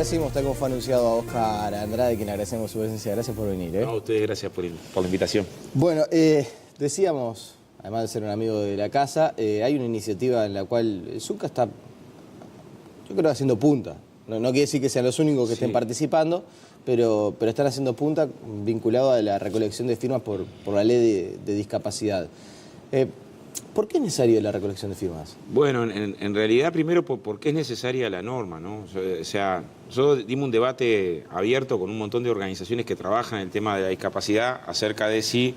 recibimos, tal como fue anunciado, a Oscar Andrade, quien agradecemos su presencia. Gracias por venir. No, a ustedes gracias por la invitación. Bueno, decíamos, además de ser un amigo de la casa, hay una iniciativa en la cual Zucca está, yo creo, haciendo punta. No quiere decir que sean los únicos que estén participando, pero están haciendo punta vinculado a la recolección de firmas por la ley de discapacidad. ¿Por qué es necesaria la recolección de firmas? Bueno, en realidad, primero, ¿por qué es necesaria la norma, ¿no? O sea, nosotros dimos un debate abierto con un montón de organizaciones que trabajan en el tema de la discapacidad acerca de si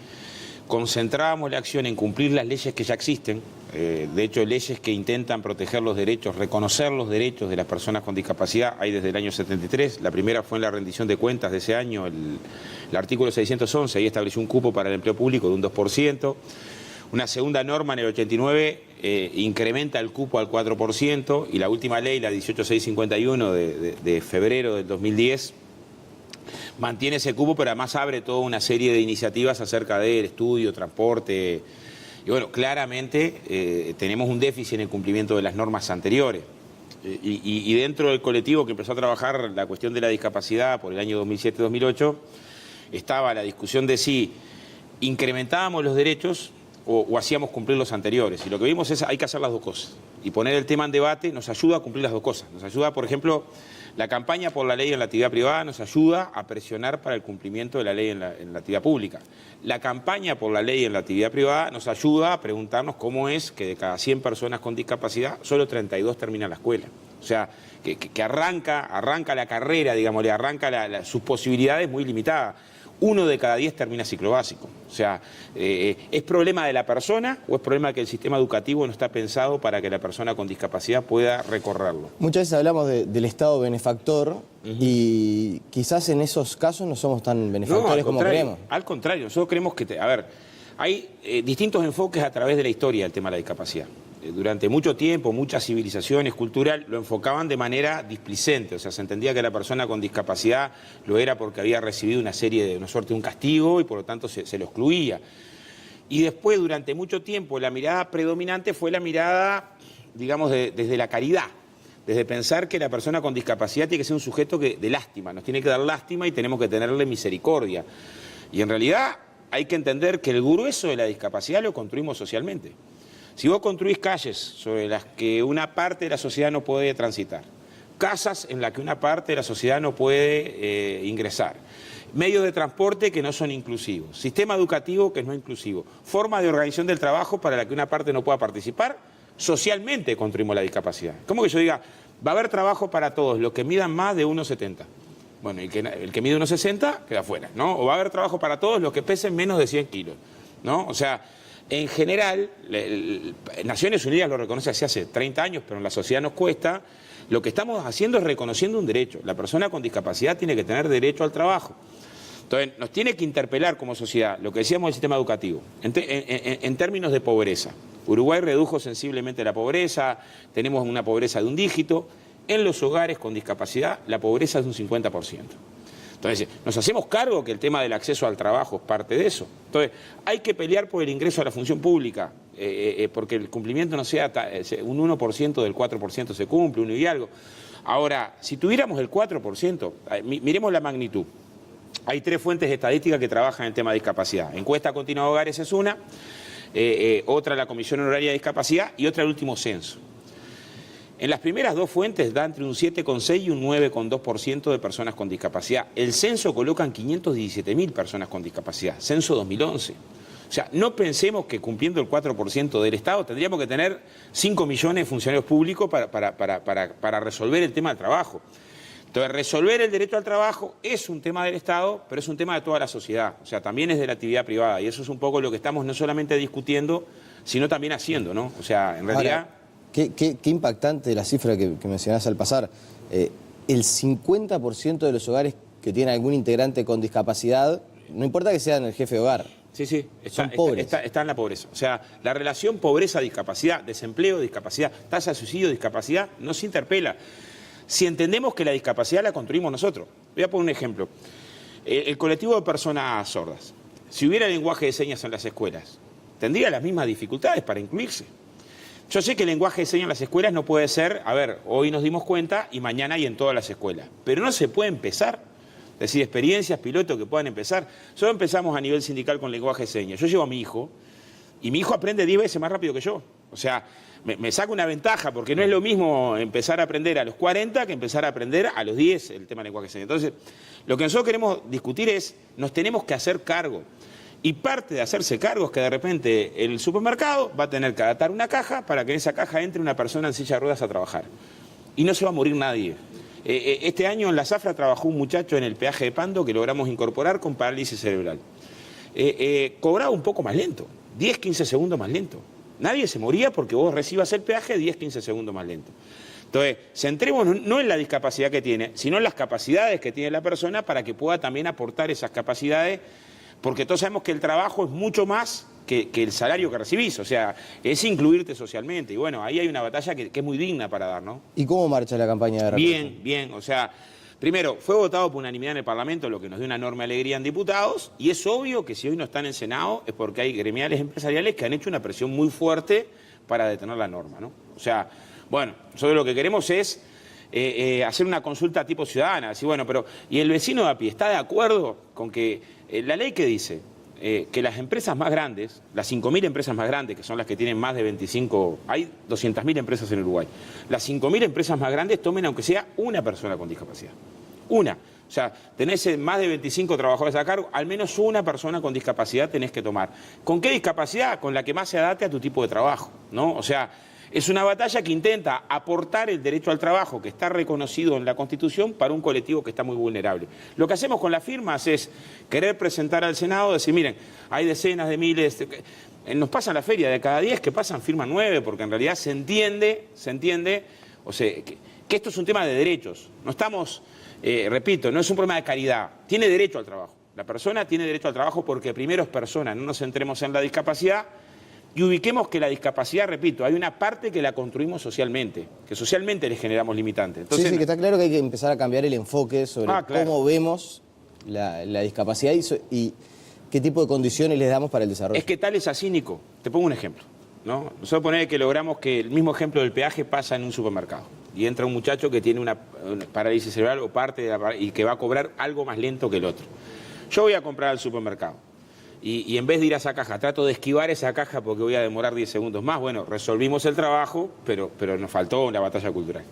concentrábamos la acción en cumplir las leyes que ya existen, de hecho, leyes que intentan proteger los derechos, reconocer los derechos de las personas con discapacidad, hay desde el año 73, la primera fue en la rendición de cuentas de ese año, el artículo 611, ahí estableció un cupo para el empleo público de un 2%, una segunda norma en el 89 incrementa el cupo al 4%, y la última ley, la 18651 de febrero del 2010, mantiene ese cupo, pero además abre toda una serie de iniciativas acerca del estudio, transporte. Y bueno, claramente tenemos un déficit en el cumplimiento de las normas anteriores. Y dentro del colectivo que empezó a trabajar la cuestión de la discapacidad por el año 2007-2008, estaba la discusión de si incrementábamos los derechos o hacíamos cumplir los anteriores. Y lo que vimos es hay que hacer las dos cosas. Y poner el tema en debate nos ayuda a cumplir las dos cosas. Nos ayuda, por ejemplo, la campaña por la ley en la actividad privada nos ayuda a presionar para el cumplimiento de la ley en la actividad pública. La campaña por la ley en la actividad privada nos ayuda a preguntarnos cómo es que de cada 100 personas con discapacidad, solo 32 terminan la escuela. O sea, que arranca la carrera, digamos, arranca sus posibilidades muy limitadas. 1 de cada 10 termina ciclo básico. O sea, ¿es problema de la persona o es problema que el sistema educativo no está pensado para que la persona con discapacidad pueda recorrerlo? Muchas veces hablamos del Estado benefactor y quizás en esos casos no somos tan benefactores como creemos. Al contrario, nosotros creemos que, hay distintos enfoques a través de la historia del tema de la discapacidad. Durante mucho tiempo, muchas civilizaciones culturales lo enfocaban de manera displicente, o sea, se entendía que la persona con discapacidad lo era porque había recibido una suerte de un castigo y por lo tanto se lo excluía. Y después, durante mucho tiempo, la mirada predominante fue la mirada, digamos, desde la caridad, desde pensar que la persona con discapacidad tiene que ser un sujeto de lástima, nos tiene que dar lástima y tenemos que tenerle misericordia. Y en realidad hay que entender que el grueso de la discapacidad lo construimos socialmente. Si vos construís calles sobre las que una parte de la sociedad no puede transitar, casas en las que una parte de la sociedad no puede ingresar, medios de transporte que no son inclusivos, sistema educativo que no es inclusivo, forma de organización del trabajo para la que una parte no pueda participar, socialmente construimos la discapacidad. ¿Cómo que yo diga, va a haber trabajo para todos, los que midan más de 1,70? Bueno, el que mide 1,60 queda fuera, ¿no? O va a haber trabajo para todos los que pesen menos de 100 kilos, ¿no? O sea, en general, Naciones Unidas lo reconoce hace 30 años, pero en la sociedad nos cuesta. Lo que estamos haciendo es reconociendo un derecho. La persona con discapacidad tiene que tener derecho al trabajo. Entonces, nos tiene que interpelar como sociedad lo que decíamos del sistema educativo, en términos de pobreza. Uruguay redujo sensiblemente la pobreza, tenemos una pobreza de un dígito. En los hogares con discapacidad, la pobreza es de un 50%. Entonces, nos hacemos cargo que el tema del acceso al trabajo es parte de eso. Entonces, hay que pelear por el ingreso a la función pública, porque el cumplimiento no sea un 1% del 4% se cumple, 1 y algo. Ahora, si tuviéramos el 4%, miremos la magnitud. Hay 3 fuentes estadísticas que trabajan en el tema de discapacidad. Encuesta continua de hogares es una, otra la Comisión Honoraria de Discapacidad y otra el último censo. En las primeras 2 fuentes da entre un 7,6 y un 9,2% de personas con discapacidad. El censo coloca en 517.000 personas con discapacidad, censo 2011. O sea, no pensemos que cumpliendo el 4% del Estado tendríamos que tener 5 millones de funcionarios públicos para resolver el tema del trabajo. Entonces, resolver el derecho al trabajo es un tema del Estado, pero es un tema de toda la sociedad. O sea, también es de la actividad privada. Y eso es un poco lo que estamos no solamente discutiendo, sino también haciendo, ¿no? O sea, en realidad... Ahora, qué impactante la cifra que mencionás al pasar. El 50% de los hogares que tienen algún integrante con discapacidad, no importa que sean el jefe de hogar. Sí, son pobres. Está en la pobreza. O sea, la relación pobreza-discapacidad, desempleo, discapacidad, tasa de suicidio, discapacidad, nos interpela. Si entendemos que la discapacidad la construimos nosotros. Voy a poner un ejemplo. El colectivo de personas sordas, si hubiera lenguaje de señas en las escuelas, tendría las mismas dificultades para incluirse. Yo sé que el lenguaje de señas en las escuelas no puede ser, a ver, hoy nos dimos cuenta y mañana hay en todas las escuelas. Pero no se puede empezar. Es decir, experiencias, pilotos que puedan empezar. Solo empezamos a nivel sindical con lenguaje de señas. Yo llevo a mi hijo y mi hijo aprende 10 veces más rápido que yo. O sea, me saca una ventaja porque no es lo mismo empezar a aprender a los 40 que empezar a aprender a los 10 el tema del lenguaje de señas. Entonces, lo que nosotros queremos discutir es, nos tenemos que hacer cargo. Y parte de hacerse cargo es que de repente el supermercado va a tener que adaptar una caja para que en esa caja entre una persona en silla de ruedas a trabajar. Y no se va a morir nadie. Este año en la Zafra trabajó un muchacho en el peaje de Pando que logramos incorporar con parálisis cerebral. Cobraba un poco más lento, 10, 15 segundos más lento. Nadie se moría porque vos recibas el peaje 10, 15 segundos más lento. Entonces, centrémonos no en la discapacidad que tiene, sino en las capacidades que tiene la persona para que pueda también aportar esas capacidades, porque todos sabemos que el trabajo es mucho más que el salario que recibís, o sea, es incluirte socialmente. Y bueno, ahí hay una batalla que es muy digna para dar, ¿no? ¿Y cómo marcha la campaña de represión? Bien, bien, o sea, primero, fue votado por unanimidad en el Parlamento, lo que nos dio una enorme alegría en diputados, y es obvio que si hoy no están en el Senado es porque hay gremiales empresariales que han hecho una presión muy fuerte para detener la norma, ¿no? O sea, bueno, nosotros lo que queremos es hacer una consulta tipo ciudadana, decir, bueno, pero ¿y el vecino de a pie está de acuerdo con que la ley que dice que las empresas más grandes, las 5.000 empresas más grandes, que son las que tienen más de 25, hay 200.000 empresas en Uruguay, las 5.000 empresas más grandes tomen aunque sea una persona con discapacidad? Una. O sea, tenés más de 25 trabajadores a cargo, al menos una persona con discapacidad tenés que tomar. ¿Con qué discapacidad? Con la que más se adapte a tu tipo de trabajo, ¿no? O sea, es una batalla que intenta aportar el derecho al trabajo que está reconocido en la Constitución para un colectivo que está muy vulnerable. Lo que hacemos con las firmas es querer presentar al Senado, decir, miren, hay decenas de miles, nos pasa en la feria, de cada 10 que pasan firman 9, porque en realidad se entiende, o sea, que esto es un tema de derechos. No estamos, repito, no es un problema de caridad, tiene derecho al trabajo. La persona tiene derecho al trabajo porque primero es persona, no nos centremos en la discapacidad. Y ubiquemos que la discapacidad, repito, hay una parte que la construimos socialmente, que socialmente le generamos limitantes. Entonces, sí, que está claro que hay que empezar a cambiar el enfoque sobre cómo vemos la discapacidad y qué tipo de condiciones les damos para el desarrollo. Es que tal es así, Nico. Te pongo un ejemplo, ¿no? Nosotros ponemos que logramos que el mismo ejemplo del peaje pasa en un supermercado. Y entra un muchacho que tiene una parálisis cerebral o parte de y que va a cobrar algo más lento que el otro. Yo voy a comprar al supermercado. Y en vez de ir a esa caja, trato de esquivar esa caja porque voy a demorar 10 segundos más. Bueno, resolvimos el trabajo, pero nos faltó una batalla cultural.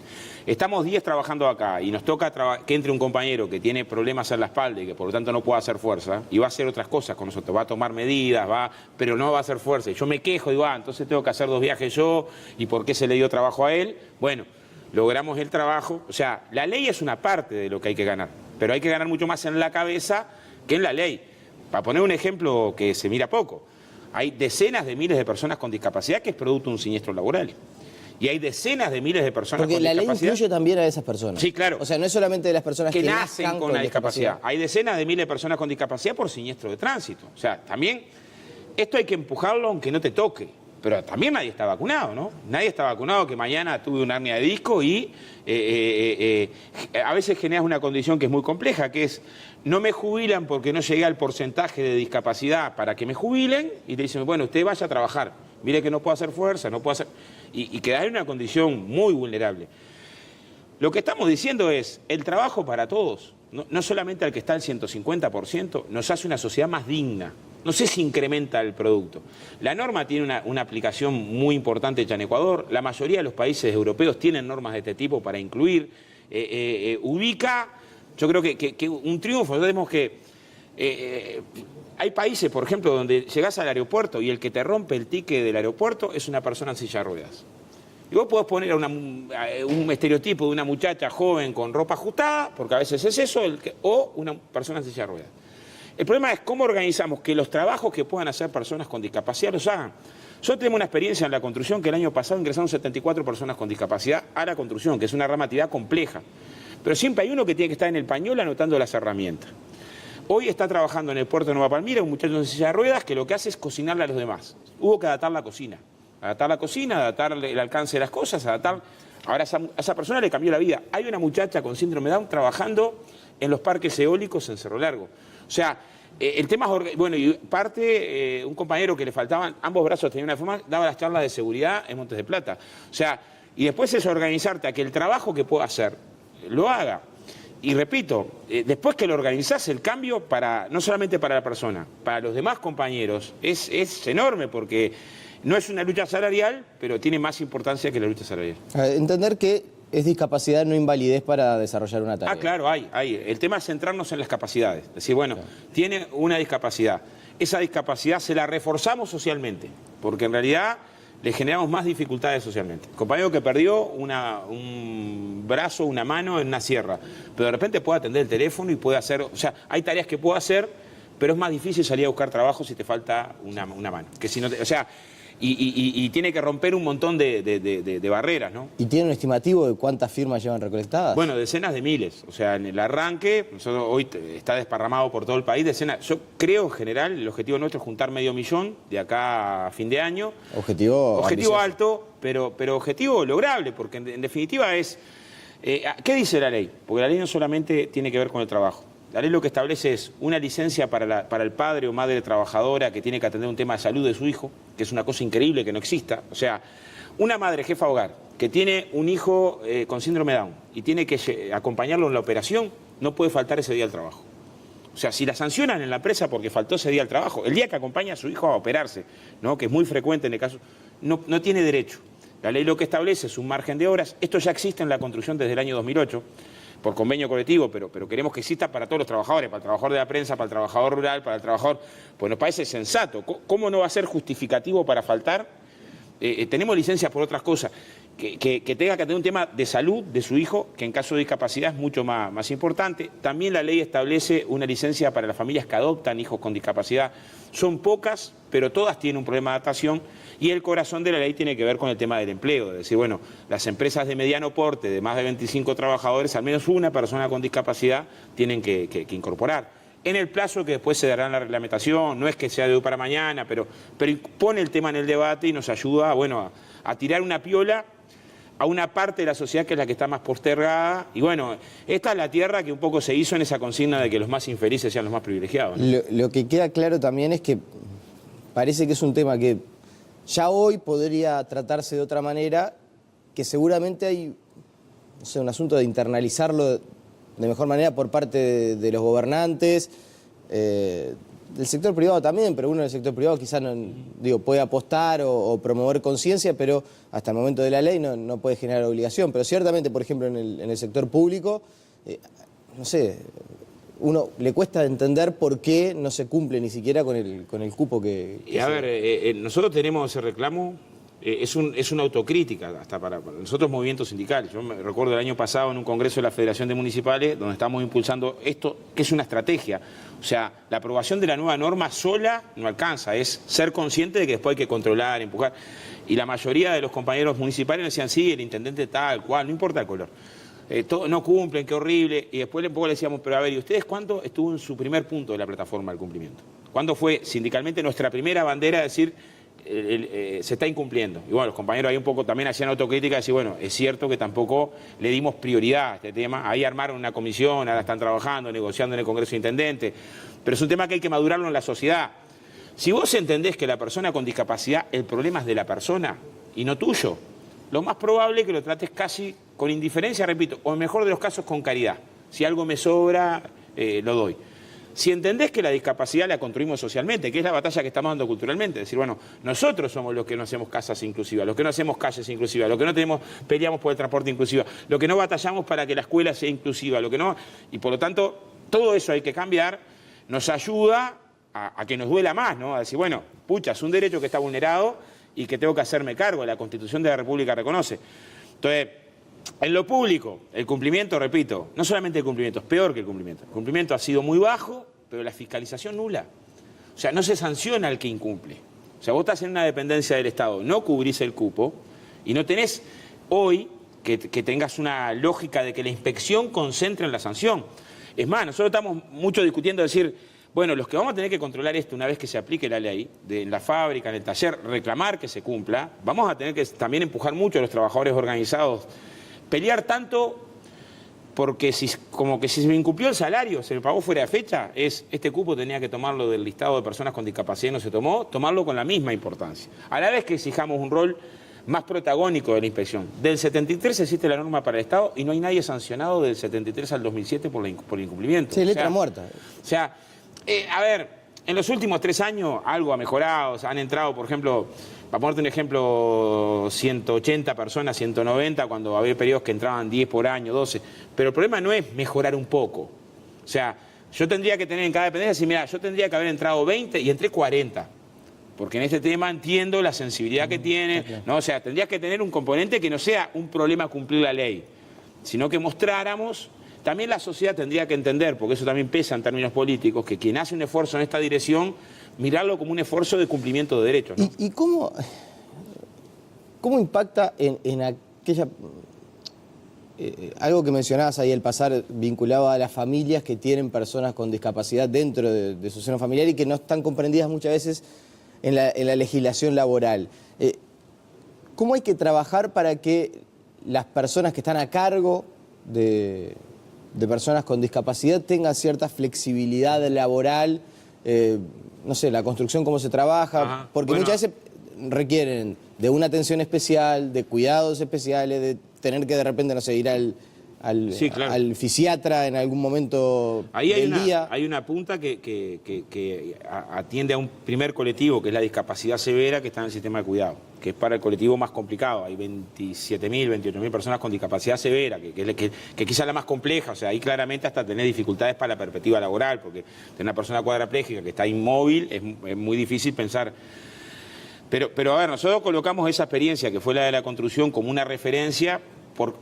Estamos 10 trabajando acá y nos toca que entre un compañero que tiene problemas en la espalda y que por lo tanto no puede hacer fuerza y va a hacer otras cosas con nosotros, va a tomar medidas, pero no va a hacer fuerza. Y yo me quejo y entonces tengo que hacer 2 viajes yo y ¿por qué se le dio trabajo a él? Bueno, logramos el trabajo. O sea, la ley es una parte de lo que hay que ganar, pero hay que ganar mucho más en la cabeza que en la ley. Para poner un ejemplo que se mira poco, hay decenas de miles de personas con discapacidad que es producto de un siniestro laboral. Y hay decenas de miles de personas con discapacidad. Porque la ley incluye también a esas personas. Sí, claro. O sea, no es solamente de las personas que nacen con la discapacidad. Hay decenas de miles de personas con discapacidad por siniestro de tránsito. O sea, también esto hay que empujarlo aunque no te toque. Pero también nadie está vacunado, ¿no? Nadie está vacunado que mañana tuve una hernia de disco y a veces generas una condición que es muy compleja, que es no me jubilan porque no llegué al porcentaje de discapacidad para que me jubilen y te dicen, bueno, usted vaya a trabajar, mire que no puedo hacer fuerza, no puedo hacer... Y quedás en una condición muy vulnerable. Lo que estamos diciendo es, el trabajo para todos, no solamente al que está al 150%, nos hace una sociedad más digna. No sé si incrementa el producto. La norma tiene una aplicación muy importante hecha en Ecuador. La mayoría de los países europeos tienen normas de este tipo para incluir. Ubica, yo creo que un triunfo. Tenemos que... hay países, por ejemplo, donde llegás al aeropuerto y el que te rompe el ticket del aeropuerto es una persona en silla de ruedas. Y vos podés poner un estereotipo de una muchacha joven con ropa ajustada, porque a veces es eso, o una persona en silla de ruedas. El problema es cómo organizamos que los trabajos que puedan hacer personas con discapacidad los hagan. Yo tengo una experiencia en la construcción que el año pasado ingresaron 74 personas con discapacidad a la construcción, que es una rama de actividad compleja. Pero siempre hay uno que tiene que estar en el pañol anotando las herramientas. Hoy está trabajando en el puerto de Nueva Palmira un muchacho en silla de ruedas que lo que hace es cocinarle a los demás. Hubo que adaptar la cocina, adaptar el alcance de las cosas, adaptar... Ahora a esa persona le cambió la vida. Hay una muchacha con síndrome de Down trabajando en los parques eólicos en Cerro Largo. O sea, El tema es, bueno, y parte, un compañero que le faltaban ambos brazos, tenía una forma, daba las charlas de seguridad en Montes de Plata. O sea, y después es organizarte a que el trabajo que pueda hacer, lo haga. Y repito, después que lo organizás, el cambio no solamente para la persona, para los demás compañeros, es enorme, porque no es una lucha salarial, pero tiene más importancia que la lucha salarial. Entender que es discapacidad, no invalidez para desarrollar una tarea. Ah, claro, hay. El tema es centrarnos en las capacidades. Es decir, bueno, claro, tiene una discapacidad. Esa discapacidad se la reforzamos socialmente, porque en realidad le generamos más dificultades socialmente. El compañero que perdió un brazo, una mano en una sierra, pero de repente puede atender el teléfono y puede hacer... O sea, hay tareas que puede hacer, pero es más difícil salir a buscar trabajo si te falta una mano. Que si no o sea... Y tiene que romper un montón de barreras, ¿no? ¿Y tiene un estimativo de cuántas firmas llevan recolectadas? Bueno, decenas de miles. O sea, en el arranque, nosotros hoy está desparramado por todo el país, decenas. Yo creo, en general, el objetivo nuestro es juntar 500.000 de acá a fin de año. Objetivo alto, pero objetivo lograble, porque en definitiva es... ¿qué dice la ley? Porque la ley no solamente tiene que ver con el trabajo. La ley lo que establece es una licencia para el padre o madre trabajadora que tiene que atender un tema de salud de su hijo, que es una cosa increíble que no exista. O sea, una madre jefa de hogar que tiene un hijo con síndrome Down y tiene que acompañarlo en la operación, no puede faltar ese día al trabajo. O sea, si la sancionan en la empresa porque faltó ese día al trabajo, el día que acompaña a su hijo a operarse, ¿no?, que es muy frecuente en el caso, no tiene derecho. La ley lo que establece es un margen de horas. Esto ya existe en la construcción desde el año 2008. Por convenio colectivo, pero queremos que exista para todos los trabajadores, para el trabajador de la prensa, para el trabajador rural, para el trabajador... Pues nos parece sensato. ¿Cómo no va a ser justificativo para faltar? Tenemos licencias por otras cosas. Que tenga que tener un tema de salud de su hijo, que en caso de discapacidad es mucho más importante. También la ley establece una licencia para las familias que adoptan hijos con discapacidad. Son pocas, pero todas tienen un problema de adaptación. Y el corazón de la ley tiene que ver con el tema del empleo. Es decir, bueno, las empresas de mediano porte, de más de 25 trabajadores, al menos una persona con discapacidad tienen que incorporar. En el plazo que después se dará en la reglamentación, no es que sea de hoy para mañana, pero pone el tema en el debate y nos ayuda, bueno, a tirar una piola a una parte de la sociedad que es la que está más postergada. Y bueno, esta es la tierra que un poco se hizo en esa consigna de que los más infelices sean los más privilegiados, ¿no? Lo que queda claro también es que parece que es un tema que ya hoy podría tratarse de otra manera, que seguramente hay, no sé, un asunto de internalizarlo de mejor manera por parte de los gobernantes, del sector privado también, pero uno del sector privado quizás no, puede apostar o promover conciencia, pero hasta el momento de la ley no puede generar obligación. Pero ciertamente, por ejemplo, en el sector público, no sé, uno le cuesta entender por qué no se cumple ni siquiera con el cupo que a ver, nosotros tenemos ese reclamo, es una autocrítica hasta para nosotros movimientos sindicales. Yo me recuerdo el año pasado en un congreso de la Federación de Municipales donde estamos impulsando esto, que es una estrategia. O sea, la aprobación de la nueva norma sola no alcanza, es ser consciente de que después hay que controlar, empujar. Y la mayoría de los compañeros municipales decían, sí, el intendente tal, cual, no importa el color. No cumplen, qué horrible. Y después un poco le decíamos, pero a ver, ¿y ustedes cuánto estuvo en su primer punto de la plataforma del cumplimiento? ¿Cuándo fue sindicalmente nuestra primera bandera de decir se está incumpliendo? Y bueno, los compañeros ahí un poco también hacían autocrítica, de decir, bueno, es cierto que tampoco le dimos prioridad a este tema. Ahí armaron una comisión, ahora están trabajando, negociando en el Congreso de Intendentes. Pero es un tema que hay que madurarlo en la sociedad. Si vos entendés que la persona con discapacidad, el problema es de la persona y no tuyo, lo más probable es que lo trates casi con indiferencia, repito, o en mejor de los casos con caridad. Si algo me sobra, lo doy. Si entendés que la discapacidad la construimos socialmente, que es la batalla que estamos dando culturalmente, es decir, bueno, nosotros somos los que no hacemos casas inclusivas, los que no hacemos calles inclusivas, los que no peleamos por el transporte inclusivo, los que no batallamos para que la escuela sea inclusiva, lo que no... Y por lo tanto, todo eso hay que cambiar, nos ayuda a que nos duela más, ¿no? A decir, bueno, pucha, es un derecho que está vulnerado y que tengo que hacerme cargo, la Constitución de la República reconoce. Entonces, en lo público, el cumplimiento, repito, no solamente el cumplimiento, es peor que el cumplimiento. El cumplimiento ha sido muy bajo, pero la fiscalización nula. O sea, no se sanciona al que incumple. O sea, vos estás en una dependencia del Estado, no cubrís el cupo y no tenés hoy que tengas una lógica de que la inspección concentre en la sanción. Es más, nosotros estamos mucho discutiendo decir, bueno, los que vamos a tener que controlar esto una vez que se aplique la ley, en la fábrica, en el taller, reclamar que se cumpla, vamos a tener que también empujar mucho a los trabajadores organizados, pelear tanto porque como que si se me incumplió el salario, se me pagó fuera de fecha, este cupo tenía que tomarlo del listado de personas con discapacidad y no se tomó, tomarlo con la misma importancia. A la vez que exijamos un rol más protagónico de la inspección. Del 73 existe la norma para el Estado y no hay nadie sancionado del 73 al 2007 por el incumplimiento. Sí, letra muerta. O sea, a ver, en los últimos 3 años algo ha mejorado, han entrado, por ejemplo, para ponerte un ejemplo, 180 personas, 190, cuando había periodos que entraban 10 por año, 12. Pero el problema no es mejorar un poco. O sea, yo tendría que tener en cada dependencia, decir, mira, yo tendría que haber entrado 20 y entré 40. Porque en este tema entiendo la sensibilidad que tiene, ¿no? O sea, tendrías que tener un componente que no sea un problema cumplir la ley, sino que mostráramos. También la sociedad tendría que entender, porque eso también pesa en términos políticos, que quien hace un esfuerzo en esta dirección, mirarlo como un esfuerzo de cumplimiento de derechos, ¿no? ¿Y cómo impacta en aquella... algo que mencionabas ahí, el pasar vinculado a las familias que tienen personas con discapacidad dentro de su seno familiar y que no están comprendidas muchas veces en la legislación laboral? ¿Cómo hay que trabajar para que las personas que están a cargo de personas con discapacidad tengan cierta flexibilidad laboral? No sé, la construcción, cómo se trabaja, Ajá. porque muchas veces requieren de una atención especial, de cuidados especiales, de tener que de repente, no sé, ir Sí, claro. al fisiatra en algún momento Ahí del día. hay una punta que atiende a un primer colectivo, que es la discapacidad severa, que está en el sistema de cuidado, que es para el colectivo más complicado. Hay 27.000, 28.000 personas con discapacidad severa, que quizás es la más compleja. O sea, ahí claramente hasta tener dificultades para la perspectiva laboral, porque tener una persona cuadraplégica que está inmóvil es muy difícil pensar. Pero a ver, nosotros colocamos esa experiencia, que fue la de la construcción, como una referencia,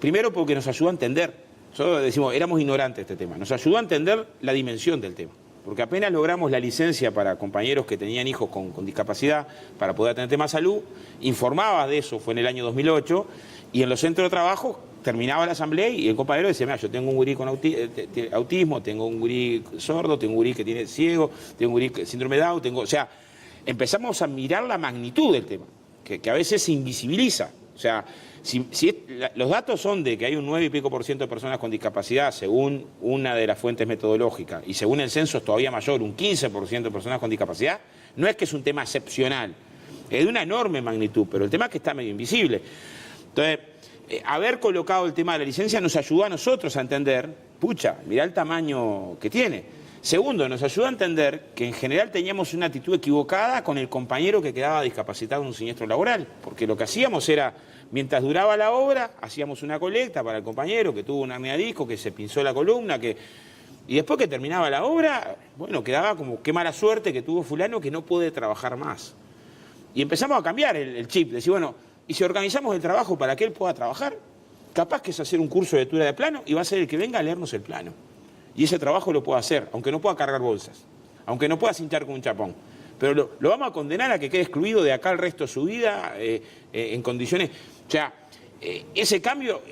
primero porque nos ayudó a entender. Nosotros decimos, éramos ignorantes de este tema. Nos ayudó a entender la dimensión del tema. Porque apenas logramos la licencia para compañeros que tenían hijos con discapacidad, para poder atender temas de salud, informaba de eso, fue en el año 2008, y en los centros de trabajo terminaba la asamblea y el compañero decía, mira, yo tengo un gurí con autismo, tengo un gurí sordo, tengo un gurí que tiene ciego, tengo un gurí con síndrome de Down, o sea, empezamos a mirar la magnitud del tema, que a veces se invisibiliza. O sea, los datos son de que hay un 9 y pico % de personas con discapacidad, según una de las fuentes metodológicas, y según el censo es todavía mayor, un 15% de personas con discapacidad, no es que es un tema excepcional, es de una enorme magnitud, pero el tema es que está medio invisible. Entonces, haber colocado el tema de la licencia nos ayudó a nosotros a entender, pucha, mirá el tamaño que tiene. Segundo, nos ayuda a entender que en general teníamos una actitud equivocada con el compañero que quedaba discapacitado en un siniestro laboral, porque lo que hacíamos era, mientras duraba la obra, hacíamos una colecta para el compañero que tuvo una hernia de disco, que se pinzó la columna, y después que terminaba la obra, bueno, quedaba como, qué mala suerte que tuvo fulano que no puede trabajar más. Y empezamos a cambiar el chip, decir, bueno, y si organizamos el trabajo para que él pueda trabajar, capaz que es hacer un curso de lectura de plano y va a ser el que venga a leernos el plano. Y ese trabajo lo puede hacer, aunque no pueda cargar bolsas, aunque no pueda cinchar con un chapón. Pero lo vamos a condenar a que quede excluido de acá el resto de su vida en condiciones... O sea, ese cambio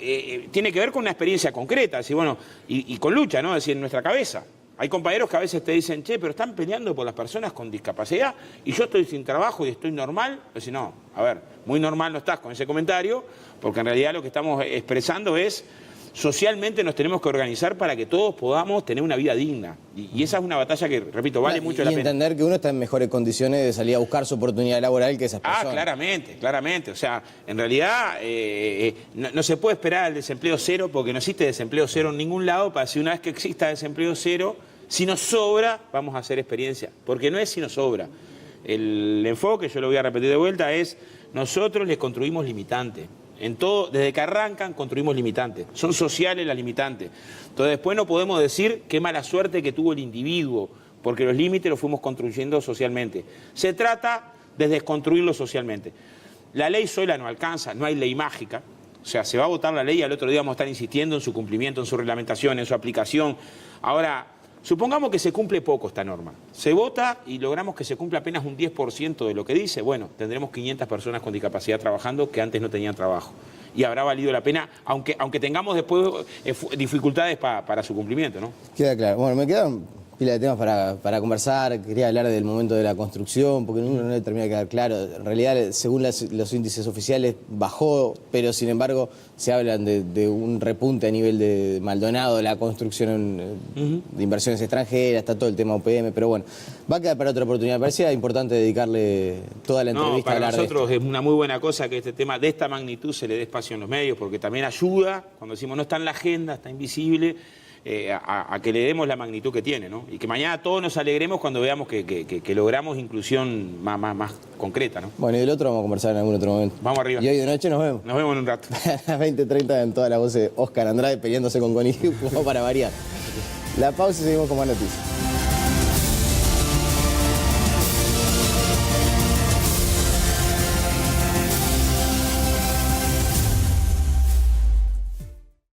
tiene que ver con una experiencia concreta, así, bueno, y con lucha, ¿no? Es decir, en nuestra cabeza. Hay compañeros que a veces te dicen, che, pero están peleando por las personas con discapacidad y yo estoy sin trabajo y estoy normal. Es decir, no, a ver, muy normal no estás con ese comentario, porque en realidad lo que estamos expresando es... Socialmente nos tenemos que organizar para que todos podamos tener una vida digna. Y esa es una batalla que, repito, vale mucho la pena. Y entender que uno está en mejores condiciones de salir a buscar su oportunidad laboral que esas personas. Claramente. O sea, en realidad no se puede esperar al desempleo cero porque no existe desempleo cero en ningún lado para si una vez que exista desempleo cero, si nos sobra, vamos a hacer experiencia. Porque no es si nos sobra. El enfoque, yo lo voy a repetir de vuelta, es nosotros les construimos limitantes. En todo, desde que arrancan, construimos limitantes. Son sociales las limitantes. Entonces, después no podemos decir qué mala suerte que tuvo el individuo, porque los límites los fuimos construyendo socialmente. Se trata de desconstruirlos socialmente. La ley sola no alcanza, no hay ley mágica. O sea, se va a votar la ley y al otro día vamos a estar insistiendo en su cumplimiento, en su reglamentación, en su aplicación. Ahora, supongamos que se cumple poco esta norma. Se vota y logramos que se cumpla apenas un 10% de lo que dice. Bueno, tendremos 500 personas con discapacidad trabajando que antes no tenían trabajo. Y habrá valido la pena, aunque tengamos después dificultades para su cumplimiento, ¿no? Queda claro. Bueno, me quedan Pila de temas para conversar, quería hablar del momento de la construcción, porque uno no le termina de quedar claro. En realidad, según los índices oficiales, bajó, pero sin embargo se hablan de un repunte a nivel de Maldonado, la construcción de inversiones extranjeras, está todo el tema UPM, pero bueno, va a quedar para otra oportunidad. Me parecía importante dedicarle toda la entrevista a para hablar de nosotros esto. es una muy buena cosa que este tema de esta magnitud se le dé espacio en los medios, porque también ayuda, cuando decimos no está en la agenda, está invisible, a que le demos la magnitud que tiene, ¿no? Y que mañana todos nos alegremos cuando veamos que logramos inclusión más concreta, ¿no? Bueno, y del otro vamos a conversar en algún otro momento. Vamos arriba. Y hoy de noche nos vemos. Nos vemos en un rato. A las 20:30 en toda la voz de Oscar Andrade peleándose con Connie, como para variar. La pausa y seguimos con más noticias.